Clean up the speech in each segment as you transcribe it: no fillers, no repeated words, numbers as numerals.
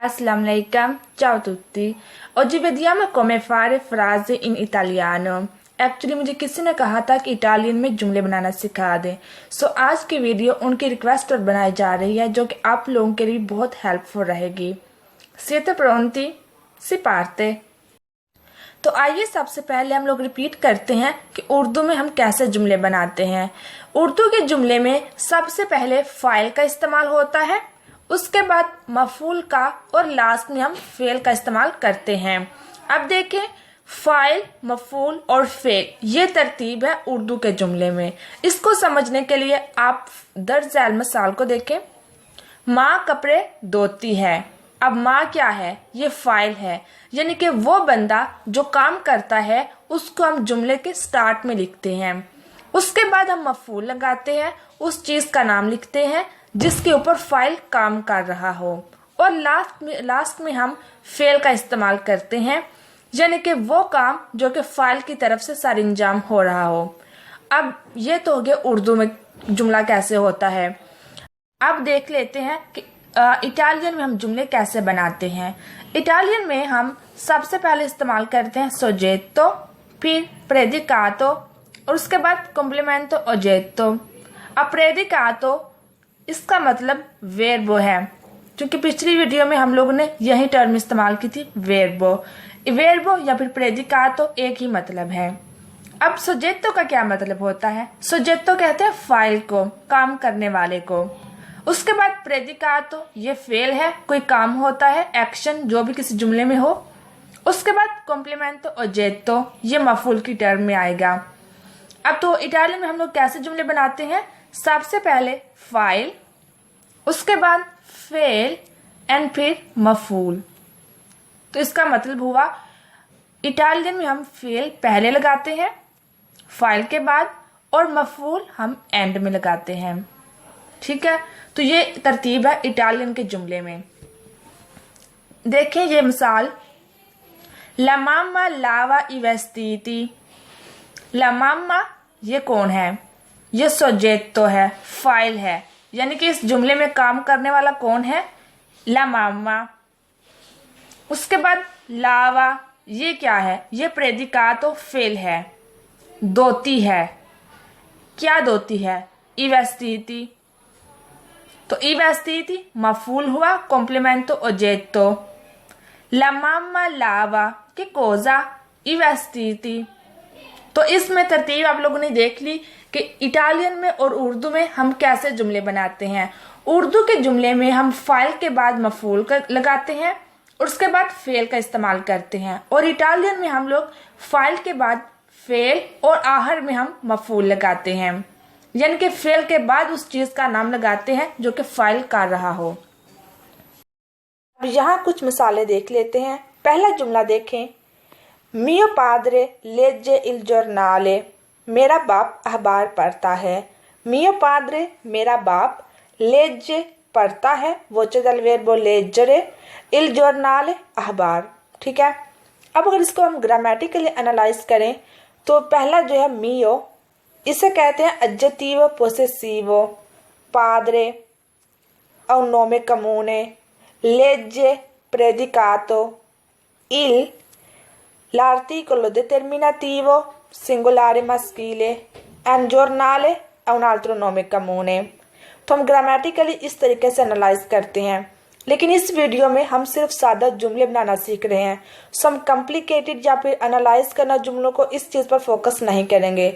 Assalamu alaikum, ciao a tutti. Oggi vediamo come fare frasi in italiano. Actually मुझे किसी ने कहा था कि इटालियन में जुमले बनाना सिखा दें। आज की वीडियो उनकी रिक्वेस्ट पर बनाई जा रही है, जो कि आप लोगों के लिए बहुत हेल्पफुल रहेगी। Siete pronti? Si parte। तो आइए सबसे पहले हम लोग रिपीट करते हैं कि उर्दू में हम कैसे जुमले बनाते हैं। उर्दू के जुमले में सबसे पहले फाइल का इस्तेमाल होता है, उसके बाद मफूल का और लास्ट में हम फेल का इस्तेमाल करते हैं। अब देखें, फाइल, मफूल और फेल, ये तरतीब है उर्दू के जुमले में। इसको समझने के लिए आप दर्ज झैल मिसाल को देखें। माँ कपड़े धोती है। अब माँ क्या है? ये फाइल है, यानी कि वो बंदा जो काम करता है उसको हम जुमले के स्टार्ट में लिखते हैं। उसके बाद हम मफूल लगाते हैं, उस चीज का नाम लिखते हैं जिसके ऊपर फाइल काम कर रहा हो, और लास्ट में हम फेल का इस्तेमाल करते हैं, यानी कि वो काम जो कि फाइल की तरफ से सरअंजाम हो रहा हो। अब ये तो हो गया उर्दू में जुमला कैसे होता है। अब देख लेते हैं कि इटालियन में हम जुमले कैसे बनाते हैं। इटालियन में हम सबसे पहले इस्तेमाल करते हैं सोजेतो, फिर प्रेडिकातो और उसके बाद कॉम्प्लीमेंटो ओजेतो। अब प्रेडिकातो इसका मतलब वेर्बो है, क्योंकि पिछली वीडियो में हम लोगों ने यही टर्म इस्तेमाल की थी, वेर्बो या फिर प्रेडिकातो एक ही मतलब है। अब सोजेतो का क्या मतलब होता है? सोजेतो कहते हैं फाइल को, काम करने वाले को। उसके बाद प्रेडिकातो, ये फेल है, कोई काम होता है, एक्शन जो भी किसी जुमले में हो। उसके बाद कॉम्प्लीमेंटो ओजेतो, ये मफूल की टर्म में आएगा। अब तो इटालियन में हम लोग कैसे जुमले बनाते हैं? सबसे पहले फाइल, उसके बाद फेल एंड फिर मफूल। तो इसका मतलब हुआ इटालियन में हम फेल पहले लगाते हैं, फाइल के बाद, और मफूल हम एंड में लगाते हैं। ठीक है, तो ये तरतीब है इटालियन के जुमले में। देखें ये मिसाल, ला मामा लावा ई वेस्तीती। ला मामा ये कौन है? ये सोजेतो है, फाइल है, यानी कि इस जुमले में काम करने वाला कौन है? ला मामा। उसके बाद लावा, ये क्या है? ये प्रेडिकातो फेल है, धोती है। क्या धोती है? ई वेस्तीती। तो ई वेस्तीती मफूल हुआ, कॉम्प्लीमेंटो ओजेतो। ला मामा लावा che cosa i vestiti। तो इसमें तरतीब आप लोगों ने देख ली कि इटालियन में और उर्दू में हम कैसे जुमले बनाते हैं। उर्दू के जुमले में हम फाइल के बाद मफूल लगाते हैं और उसके बाद फेल का इस्तेमाल करते हैं, और इटालियन में हम लोग फाइल के बाद फेल और आखिर में हम मफूल लगाते हैं, यानी कि फेल के बाद उस चीज का नाम लगाते हैं जो कि फाइल कर रहा हो। अब यहाँ कुछ मिसालें देख लेते हैं। पहला जुमला देखें, मियो पाद्रे लेजे इल जर्नाले। मेरा बाप अखबार पढ़ता है। मियो पाद्रे मेरा बाप, लेजे पढ़ता है, वोचे दल वेर्बो लेजरे, इल जर्नाले अखबार। ठीक है, अब अगर इसको हम ग्रामेटिकली एनालाइज करें तो पहला जो है मियो, इसे कहते हैं एडजेक्टिव पोसेसिवो। पाद्रे और नोमे कमूने, legge predicato, l'articolo determinativo singolare maschile and giornale è un altro nome comune। तो हम ग्रामेटिकली इस तरीके से एनालाइज करते हैं, लेकिन इस वीडियो में हम सिर्फ सादा जुमले बनाना सीख रहे हैं। हम कॉम्प्लिकेटेड या फिर एनालाइज करना जुमलों को, इस चीज़ पर फोकस नहीं करेंगे।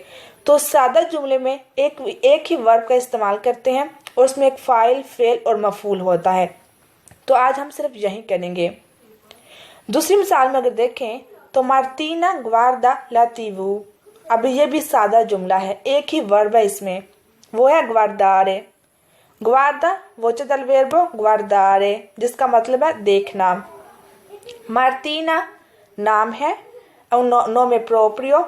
तो सादा जुमले में एक ही वर्ब का इस्तेमाल करते हैं और उसमें एक फाइल, फेल और मफूल होता है। तो आज हम सिर्फ यही करेंगे। दूसरी मिसाल में अगर देखें तो मार्टीना ग्वार्दा लातीवू। अब ये भी सादा जुमला है, एक ही वर्ब है इसमें, वो है ग्वार्दारे। ग्वार्दा वोचे दल वेर्बो ग्वार्दारे, जिसका मतलब है देखना। मार्टीना नाम है, नोमे प्रोप्रियो।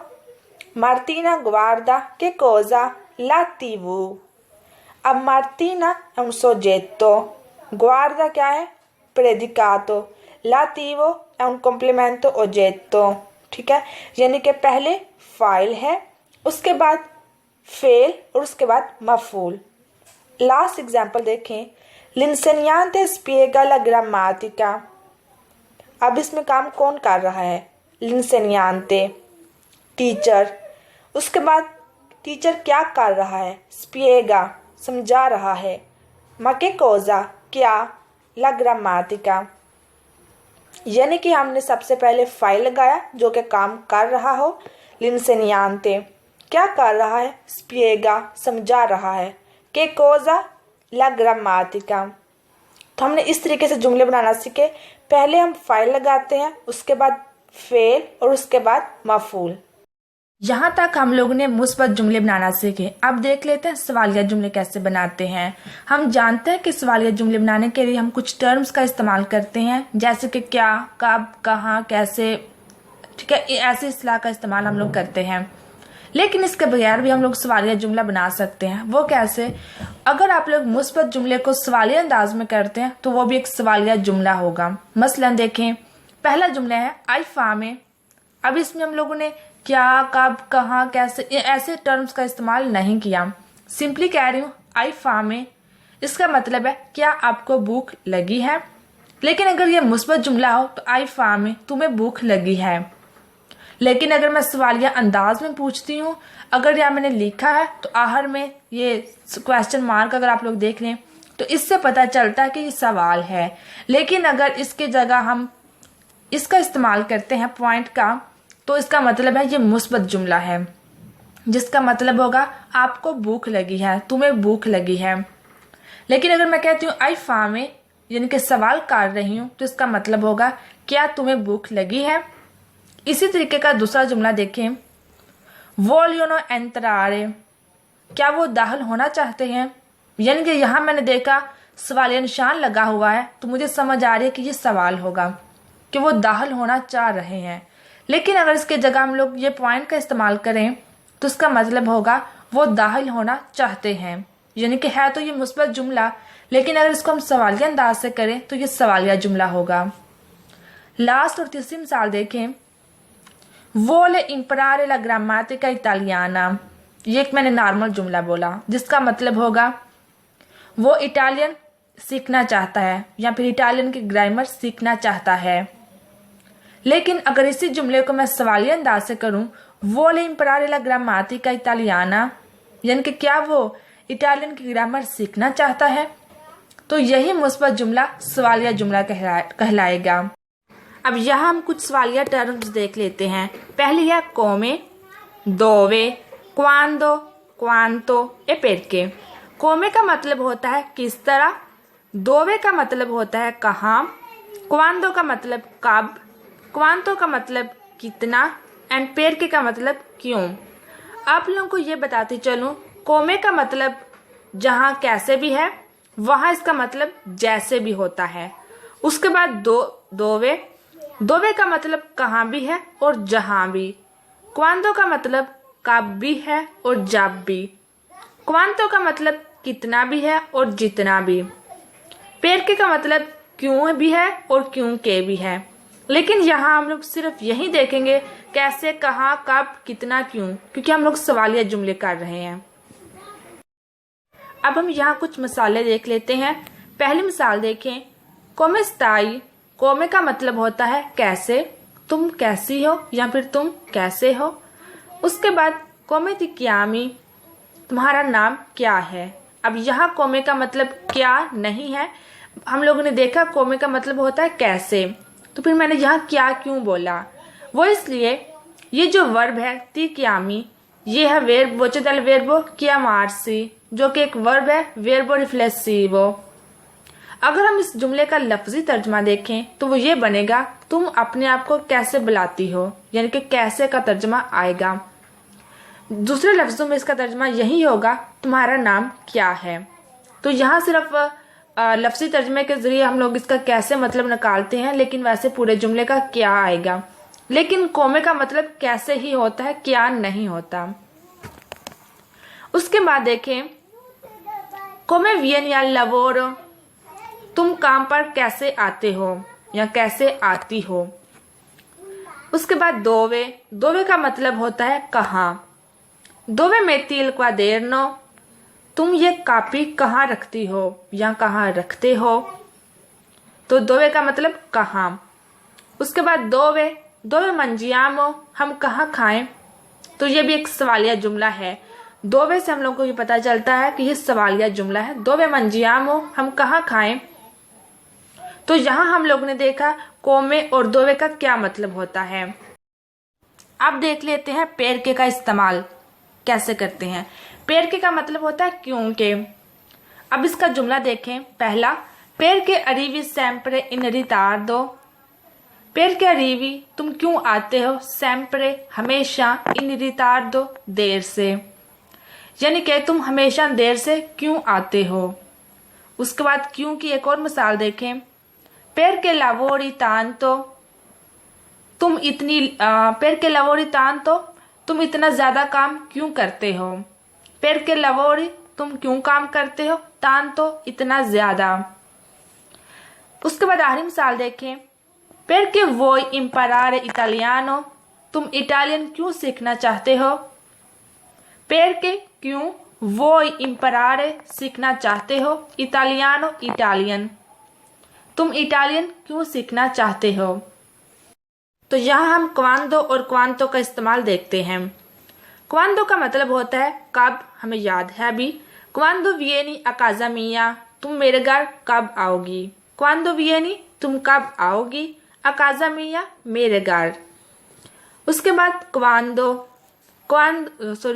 मार्टीना ग्वार्दा che cosa la TV। अब मार्टीना è un soggetto, guarda क्या है? प्रेडिकातो, लातीवो è un complemento oggetto। ठीक है, यानी कि पहले फाइल है, उसके बाद फेल और उसके बाद मफूल। लास्ट एग्जाम्पल देखें, l'insegnante spiega la grammatica। अब इसमें काम कौन कर रहा है? l'insegnante, teacher. उसके बाद टीचर क्या कर रहा है? spiega, समझा रहा है। ma che cosa, क्या? la grammatica, यानी कि हमने सबसे पहले फाइल लगाया जो कि काम कर रहा हो। l'insegnante क्या कर रहा है? spiega, समझा रहा है। che cosa, la grammatica। तो हमने इस तरीके से जुमले बनाना सीखे। पहले हम फाइल लगाते हैं, उसके बाद फेल और उसके बाद मफूल। यहाँ तक हम लोगों ने मुस्बत जुमले बनाना सीखे। अब देख लेते हैं सवालिया जुमले कैसे बनाते हैं। हम जानते हैं कि सवालिया जुमले बनाने के लिए हम कुछ टर्म्स का इस्तेमाल करते हैं, जैसे कि क्या, कब, कहाँ, कैसे, ठीक है, ऐसी इस्तेलाह का इस्तेमाल हम लोग करते हैं। लेकिन इसके बगैर भी हम लोग सवालिया जुमला बना सकते हैं। वो कैसे? अगर आप लोग मुस्बत जुमले को सवालिया अंदाज में करते हैं तो वो भी एक सवालिया जुमला होगा। मसलन देखें, पहला जुमला है आई फामे। अब इसमें हम लोगों ने क्या, कब, कहाँ, कैसे, ऐसे टर्म्स का इस्तेमाल नहीं किया। सिंपली कह रही हूँ आई फामे। इसका मतलब है क्या आपको भूख लगी है। लेकिन अगर ये मुस्बत जुमला हो तो आई फामे, तुम्हें भूख लगी है। लेकिन अगर मैं सवालिया अंदाज में पूछती हूँ, अगर यहाँ मैंने लिखा है तो आहर में ये क्वेश्चन मार्क अगर आप लोग देख लें तो इससे पता चलता है कि ये सवाल है। लेकिन अगर इसके जगह हम इसका इस्तेमाल करते हैं पॉइंट का, तो इसका मतलब है ये मुस्बत जुमला है, जिसका मतलब होगा आपको भूख लगी है, तुम्हें भूख लगी है। लेकिन अगर मैं कहती हूँ आई फामे, यानी कि सवाल कर रही हूँ, तो इसका मतलब होगा क्या तुम्हें भूख लगी है। इसी तरीके का दूसरा जुमला देखें, वोलियोनो एंतरारे, क्या वो दाखिल होना चाहते हैं। यानी कि यहाँ मैंने देखा सवालिया निशान लगा हुआ है, तो मुझे समझ आ रही है कि ये सवाल होगा कि वो दाखिल होना चाह रहे हैं। लेकिन अगर इसके जगह हम लोग ये पॉइंट का इस्तेमाल करें तो इसका मतलब होगा वो दाखिल होना चाहते हैं। यानी कि है तो ये मुस्बत जुमला, लेकिन अगर इसको हम सवालिया अंदाज से करें तो ये सवालिया जुमला होगा। लास्ट और तीसरी मिसाल देखें, वोले इम्परारे ला ग्रामाटिका इटालियाना। ये एक मैंने नॉर्मल जुमला बोला, जिसका मतलब होगा वो इटालियन सीखना चाहता है या फिर इटालियन की ग्रामर सीखना चाहता है। लेकिन अगर इसी जुमले को मैं सवालिया अंदाज से करूं, वोले इम्परारे ला ग्रामाटिका इटालियाना, यानी कि क्या वो इटालियन की ग्रामर सीखना चाहता है, तो यही मुस्बत जुमला सवालिया जुमला कहलाएगा। अब यहाँ हम कुछ सवालिया टर्म्स देख लेते हैं। पहली है कोमे, दोवे, क्वांदो, क्वांतो, ए पेरके। कोमे का मतलब होता है किस तरह, दोवे का मतलब होता है कहाँ, क्वांदो का मतलब कब, क्वांतो का मतलब कितना, एंड पेरके का मतलब क्यों। आप लोगों को ये बताती चलूं, कोमे का मतलब जहाँ कैसे भी है, वहाँ इसका मतलब जैसे भी होता है। उसके बाद दोवे, दोवे का मतलब कहाँ भी है और जहाँ भी। क्वांतो का मतलब कब भी है और जब भी। क्वांतो का मतलब कितना भी है और जितना भी। पेरके का मतलब क्यों भी है और क्यों के भी है। लेकिन यहाँ हम लोग सिर्फ यही देखेंगे कैसे, कहाँ, कब, कितना, क्यों, क्योंकि हम लोग सवालिया जुमले कर रहे हैं। अब हम यहाँ कुछ मिसालें देख लेते हैं। पहली मिसाल देखें, कोमे स्ताई। कोमे का मतलब होता है कैसे, तुम कैसी हो या फिर तुम कैसे हो। उसके बाद कोमे ती क्यामी, तुम्हारा नाम क्या है। अब यहाँ कोमे का मतलब क्या नहीं है, हम लोगों ने देखा कोमे का मतलब होता है कैसे, तो फिर मैंने यहाँ क्या क्यों बोला, वो इसलिए ये जो वर्ब है ती क्यामी, ये है वेर्ब वोचे दल वेर्बो chiamarsi, जो कि एक वर्ब है वेर्बो रिफ्लेसिवो। अगर हम इस जुमले का लफ्जी तर्जमा देखें तो वो ये बनेगा तुम अपने आप को कैसे बुलाती हो, यानी कि कैसे का तर्जमा आएगा। दूसरे लफ्जों में इसका तर्जमा यही होगा तुम्हारा नाम क्या है। तो यहाँ सिर्फ लफ्जी तर्जमे के जरिए हम लोग इसका कैसे मतलब निकालते हैं, लेकिन वैसे पूरे जुमले का क्या आएगा। लेकिन कोमे का मतलब कैसे ही होता है, क्या नहीं होता। उसके बाद देखें कोमे वियन या लवोरो, तुम काम पर कैसे आते हो या कैसे आती हो। उसके बाद दोवे, दोवे का मतलब होता है कहाँ। दोवे में तिल का देरनो, तुम ये कॉपी कहाँ रखती हो या कहाँ रखते हो। तो दोवे का मतलब कहाँ। उसके बाद दोवे मंजियामो हम कहाँ खाएं, तो ये भी एक सवालिया जुमला है। दोवे से हम लोग को ये पता चलता है कि ये सवालिया जुमला है। दोवे मंजियामो हम कहाँ खाएं, तो यहाँ हम लोग ने देखा कोमे और दोवे का क्या मतलब होता है। अब देख लेते हैं पेर के का इस्तेमाल कैसे करते हैं। पेर के का मतलब होता है क्योंकि। अब इसका जुमला देखें। पहला, पेर के अरीवी सैम्परे इन रितार्दो। पेर के अरीवी तुम क्यों आते हो, सैम्परे हमेशा, इन रितार्दो देर से, यानी कि तुम हमेशा देर से क्यों आते हो। उसके बाद क्यों की एक और मिसाल देखें। पेर के लावोरी तांतो तुम इतनी पेर के लावोरी तांतो तुम इतना ज्यादा काम क्यों करते हो। पेर के लावोरी तुम क्यों काम करते हो, तांतो इतना ज्यादा। उसके बाद आखिरी मिसाल देखें। पेर के वोई इम्परारे इटालियानो तुम इटालियन क्यों सीखना चाहते हो। पेर के क्यों वोई इम्परारे सीखना चाहते हो, इटालियानो इटालियन, तुम इटालियन क्यों सीखना चाहते हो। तो यहाँ हम क्वांदो और क्वांतो का इस्तेमाल देखते हैं। क्वांदो का मतलब होता है कब, हमें याद है अभी। क्वांदो वियेनी अकाजा मिया तुम मेरे घर कब आओगी। क्वांदो वियेनी तुम कब आओगी, अकाजा मिया मेरे घर। उसके बाद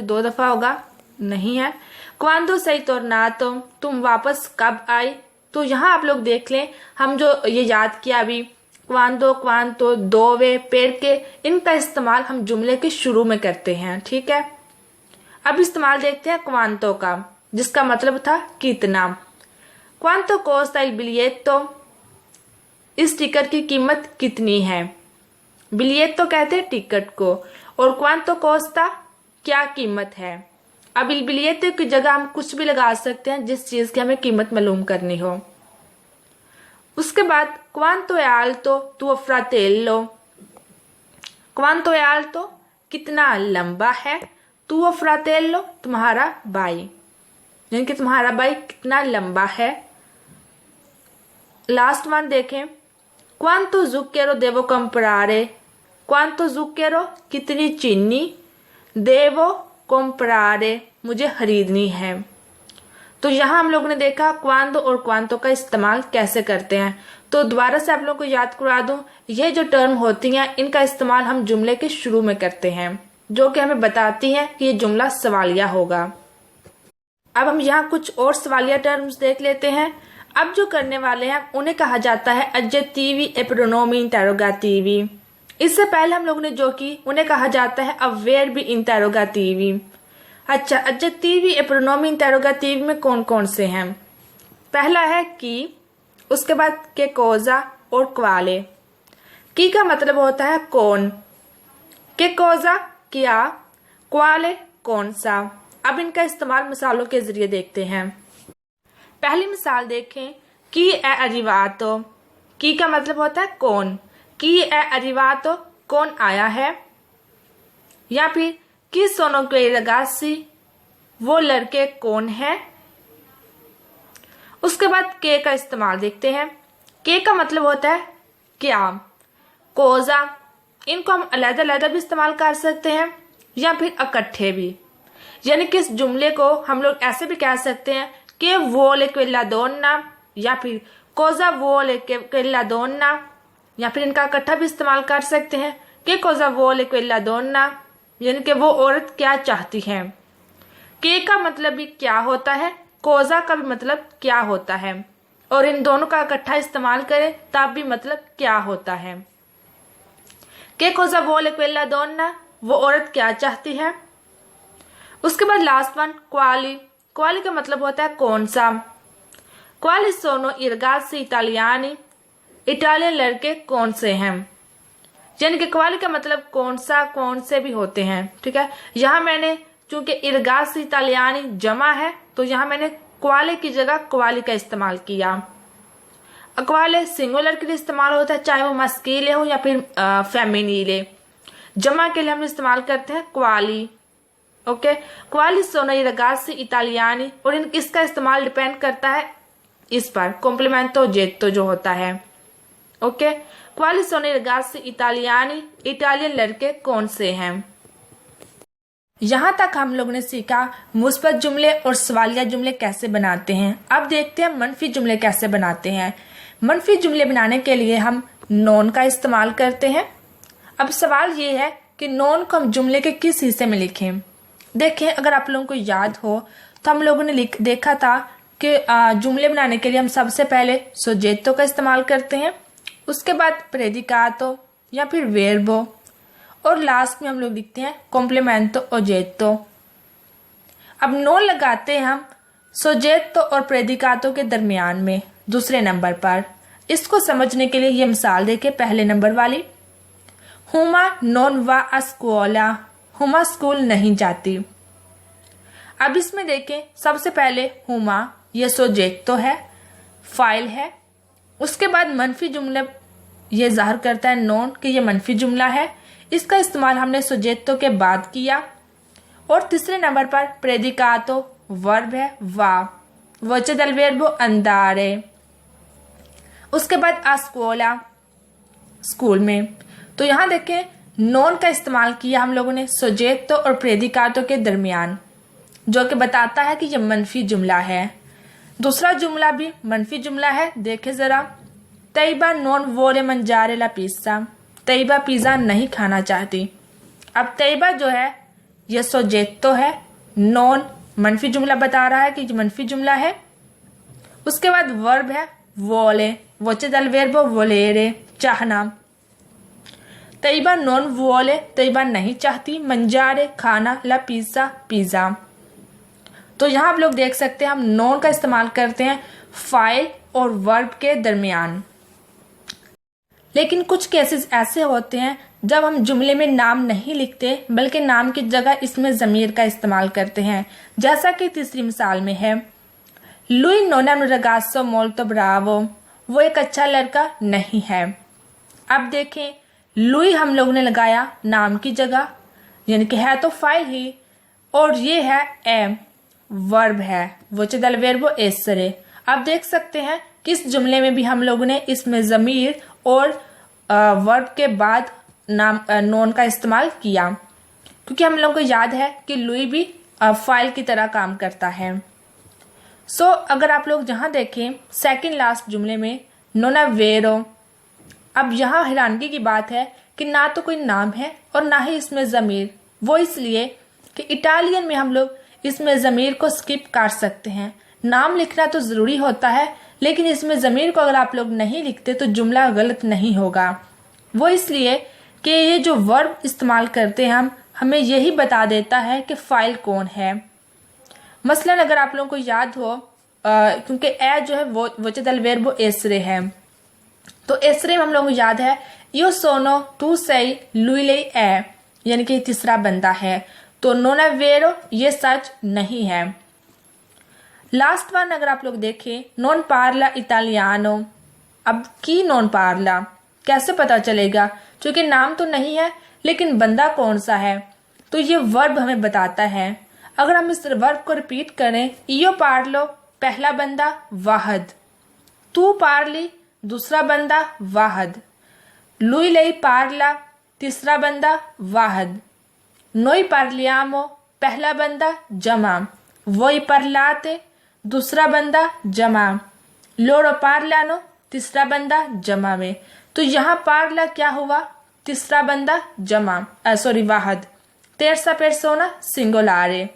दो दफा होगा, नहीं है। क्वांदो सही तोरनातो तुम वापस कब आई। तो यहाँ आप लोग देख लें, हम जो ये याद किया अभी, क्वांदो, क्वांतो, दोवे, पेर के, इनका इस्तेमाल हम जुमले के शुरू में करते हैं। ठीक है, अब इस्तेमाल देखते हैं क्वांतो का, जिसका मतलब था कितना। क्वांतो कोस्ता इल बिलियेतो, इस टिकट की कीमत कितनी है। बिलियेतो कहते हैं टिकट को, और क्वांतो कोस्ता क्या कीमत है। अब इल बिलियेतो की जगह हम कुछ भी लगा सकते हैं जिस चीज की हमें कीमत मालूम करनी हो। उसके बाद क्वांतो è alto tuo fratello, क्वांतो è alto कितना लंबा है, tuo fratello तुम्हारा भाई, यानी कि तुम्हारा भाई कितना लंबा है। लास्ट वन देखें। quanto zucchero devo comprare, quanto zucchero कितनी चीनी, devo comprare मुझे खरीदनी है। तो यहाँ हम लोगों ने देखा क्वांदो और क्वांतो का इस्तेमाल कैसे करते हैं। तो दोबारा से आप लोगों को याद करा दूं, ये जो टर्म होती हैं इनका इस्तेमाल हम जुमले के शुरू में करते हैं, जो कि हमें बताती हैं कि ये जुमला सवालिया होगा। अब हम यहाँ कुछ और सवालिया टर्म्स देख लेते हैं। अब जो करने वाले हैं उन्हें कहा जाता है एडजेक्टिवी ए प्रोनोमी इंटेरोगेटिवी। इससे पहले हम लोगों ने जो की उन्हें कहा जाता है अवेर्बी इंटेरोगेटिवी। अच्छा, एडजेक्टिवी ए प्रोनोमी इंटेरोगेटिव में कौन कौन से हैं। पहला है की, उसके बाद के कोजा और क्वाले। की का मतलब होता है कौन, के कोजा क्या, क्वाले कौन सा। अब इनका इस्तेमाल मिसालों के जरिए देखते हैं। पहली मिसाल देखें, की ए अरिवातो। की का मतलब होता है कौन, की ए अरिवातो कौन आया है। या फिर कि सोनो के रगासी वो लड़के कौन है। उसके बाद के का इस्तेमाल देखते हैं। के का मतलब होता है क्या, कोजा, इनको हम अलग-अलग भी इस्तेमाल कर सकते हैं या फिर इकट्ठे भी। यानी कि इस जुमले को हम लोग ऐसे भी कह सकते हैं कि वोले क्वेला दोन्ना, या फिर कोजा वोले क्वेला दोन्ना, या फिर इनका इकट्ठा भी इस्तेमाल कर सकते हैं कि कोजा वोले क्वेला दोन्ना, यानी कि वो औरत क्या चाहती है। के का मतलब भी क्या होता है, कोजा का भी मतलब क्या होता है, और इन दोनों का इकट्ठा इस्तेमाल करें तब भी मतलब क्या होता है। के कोजा वोले क्वेला दोन्ना, वो औरत क्या चाहती है। उसके बाद लास्ट वन क्वाली। क्वाली का मतलब होता है कौन सा। क्वाली सोनो i ragazzi italiani, इटालियन लड़के कौन से हैं। यानी कि क्वाली का मतलब कौन सा, कौन से भी होते हैं। ठीक है, यहाँ मैंने चूंकि इरगासी इटालियानी जमा है तो यहाँ मैंने क्वाले की जगह क्वाली का इस्तेमाल किया। क्वाले सिंगुलर के लिए इस्तेमाल होता है, चाहे वो मस्कीले हो या फिर फेमिनीले। जमा के लिए हम इस्तेमाल करते हैं क्वाली। ओके, क्वाली सोनो i ragazzi italiani, और इसका इस्तेमाल डिपेंड करता है इस पर, कॉम्प्लीमेंटो जेतो जो होता है। Okay, quali sono i ragazzi italiani? Italian लड़के कौन से हैं? यहाँ तक हम लोग ने सीखा मुस्बत जुमले और सवालिया जुमले कैसे बनाते हैं। अब देखते हैं मनफी जुमले कैसे बनाते हैं। मनफी जुमले बनाने के लिए हम नॉन का इस्तेमाल करते हैं। अब सवाल ये है कि नॉन को हम जुमले के किस हिस्से में लिखें। देखें, अगर आप लोगों को याद हो तो हम लोगों ने देखा था कि जुमले बनाने के लिए हम सबसे पहले सोजेतो का इस्तेमाल करते हैं, उसके बाद प्रेडिकातो या फिर वेर्बो, और लास्ट में हम लोग लिखते हैं कॉम्प्लीमेंटो ओजेतो। अब नॉन लगाते हैं हम सोजेतो और प्रेडिकातो के दरमियान में दूसरे नंबर पर। इसको समझने के लिए ये मिसाल देखें, पहले नंबर वाली, हुमा नॉन वा आ स्कूला, हुमा स्कूल नहीं जाती। अब इसमें देखें, सबसे पहले हुमा ये सोजेतो है, फाइल है, उसके बाद मनफी जुमले ये जाहिर करता है नॉन कि ये मनफी जुमला है, इसका इस्तेमाल हमने सोजेतो के बाद किया। और तीसरे नंबर पर प्रेडिकातो वर्ब है वा, वोचे दल वेर्बो अंदारे, उसके बाद आस्कोला स्कूल में। तो यहाँ देखें नॉन का इस्तेमाल किया हम लोगों ने सोजेतो और प्रेडिकातो के दरमियान, जो कि बताता है कि यह मनफी जुमला है। दूसरा जुमला भी मनफी जुमला है, देखे जरा, तैयबा नॉन वोले मंजारे ला पिज्जा, तैयबा पिज्जा नहीं खाना चाहती। अब तैयबा जो है यह सोजेतो है, नॉन मनफी जुमला बता रहा है कि जो मनफी जुमला है। उसके बाद वर्ब है वोले, वोचे दल वेर्बो वोलेरे, चाहना। तैयबा नॉन वोले, तैयबा नहीं चाहती, मंजारे खाना, ला पिज्जा पिज्जा। तो यहाँ आप लोग देख सकते हैं हम नॉन का इस्तेमाल करते हैं फाइल और वर्ब के दरमियान। लेकिन कुछ केसेस ऐसे होते हैं जब हम जुमले में नाम नहीं लिखते बल्कि नाम की जगह इसमें ज़मीर का इस्तेमाल करते हैं, जैसा कि तीसरी मिसाल में है, लुई नोना रगासो मोल्तो ब्रावो, वो एक अच्छा लड़का नहीं है। अब देखें, लुई हम लोगों ने लगाया नाम की जगह, यानी कि है तो फाइल ही, और ये है ए वर्ब है, वोचे दल वेर्बो एसरे। आप देख सकते हैं कि इस जुमले में भी हम लोगों ने इसमें ज़मीर और वर्ब के बाद नाम नॉन का इस्तेमाल किया, क्योंकि हम लोगों को याद है कि लुई भी फाइल की तरह काम करता है। अगर आप लोग जहाँ देखें सेकंड लास्ट जुमले में नोना वेरो, अब यहाँ हैरानगी की बात है कि ना तो कोई नाम है और ना ही इसमें ज़मीर। वो इसलिए कि इटालियन में हम लोग इसमें ज़मीर को स्किप कर सकते हैं। नाम लिखना तो ज़रूरी होता है, लेकिन इसमें ज़मीर को अगर आप लोग नहीं लिखते तो जुमला गलत नहीं होगा। वो इसलिए कि ये जो वर्ब इस्तेमाल करते हैं हम, हमें यही बता देता है कि फ़ाइल कौन है। मसलन अगर आप लोगों को याद हो, क्योंकि ए जो है वो वोचे दल वेर्बो एसरे है, तो एसरे में हम लोगों को याद है यो सोनो तू सही लुईले ए, यानी कि तीसरा बंदा है, तो नोना वेरो ये सच नहीं है। लास्ट वन अगर आप लोग देखें, नॉन पार्ला इटालियानो। अब की नॉन पार्ला कैसे पता चलेगा, क्योंकि नाम तो नहीं है लेकिन बंदा कौन सा है, तो ये वर्ब हमें बताता है। अगर हम इस वर्ब को रिपीट करें, इयो पार्लो पहला बंदा वाहद, तू पार्ली दूसरा बंदा वाहद, लुई लई पार्ला तीसरा बंदा वाहद, नोई पार्लियामो पहला बंदा जमा, वोई parlate दूसरा बंदा जमा, लोरो parlano तीसरा बंदा जमा में। तो यहाँ पार्ला क्या हुआ, तीसरा बंदा जमा, सॉरी वाहद, terza persona singolare।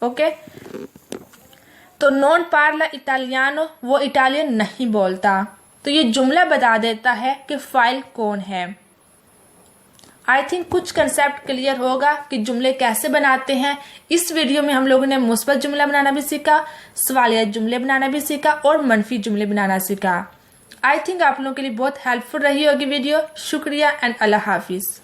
ओके, तो नॉन पार्ला इटालियानो वो इटालियन नहीं बोलता, तो ये जुमला बता देता है कि फाइल कौन है। आई थिंक कुछ कंसेप्ट क्लियर होगा कि जुमले कैसे बनाते हैं। इस वीडियो में हम लोगों ने मुस्बत जुमला बनाना भी सीखा, सवालिया जुमले बनाना भी सीखा और मनफी जुमले बनाना सीखा। आई थिंक आप लोगों के लिए बहुत हेल्पफुल रही होगी वीडियो। शुक्रिया एंड अल्लाह हाफिज।